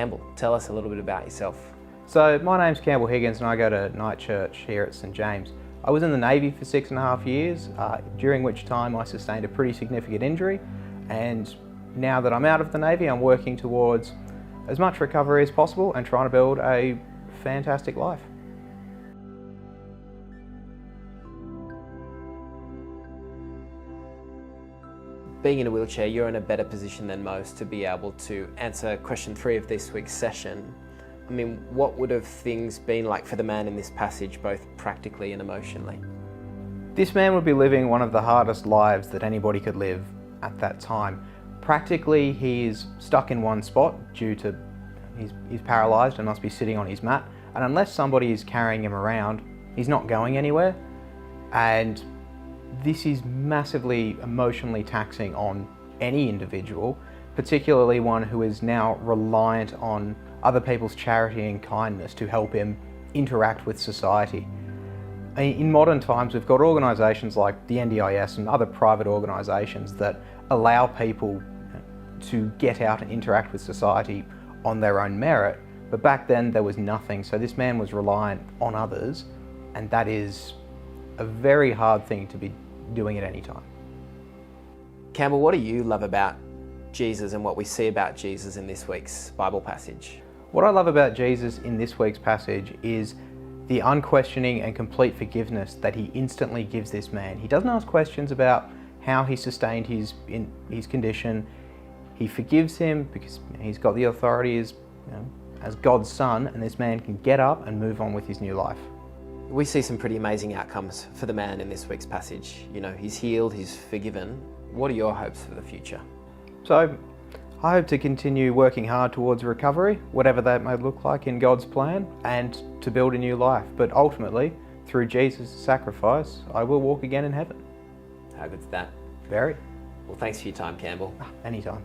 Campbell. Tell us a little bit about yourself. So my name's Campbell Higgins and I go to night church here at St James. I was in the Navy for 6.5 years, during which time I sustained a pretty significant injury, and now that I'm out of the Navy I'm working towards as much recovery as possible and trying to build a fantastic life. Being in a wheelchair, you're in a better position than most to be able to answer question 3 of this week's session. I mean, what would have things been like for the man in this passage, both practically and emotionally? This man would be living one of the hardest lives that anybody could live at that time. Practically, he's stuck in one spot due to he's paralysed and must be sitting on his mat. And unless somebody is carrying him around, he's not going anywhere. And this is massively emotionally taxing on any individual, particularly one who is now reliant on other people's charity and kindness to help him interact with society. In modern times, we've got organisations like the NDIS and other private organisations that allow people to get out and interact with society on their own merit, but back then there was nothing, so this man was reliant on others, and that is a very hard thing to be doing at any time. Campbell, what do you love about Jesus and what we see about Jesus in this week's Bible passage? What I love about Jesus in this week's passage is the unquestioning and complete forgiveness that he instantly gives this man. He doesn't ask questions about how he sustained his condition. He forgives him because he's got the authority as God's son, and this man can get up and move on with his new life. We see some pretty amazing outcomes for the man in this week's passage. You know, he's healed, he's forgiven. What are your hopes for the future? So I hope to continue working hard towards recovery, whatever that may look like in God's plan, and to build a new life. But ultimately, through Jesus' sacrifice, I will walk again in heaven. How good's that? Very. Well, thanks for your time, Campbell. Anytime.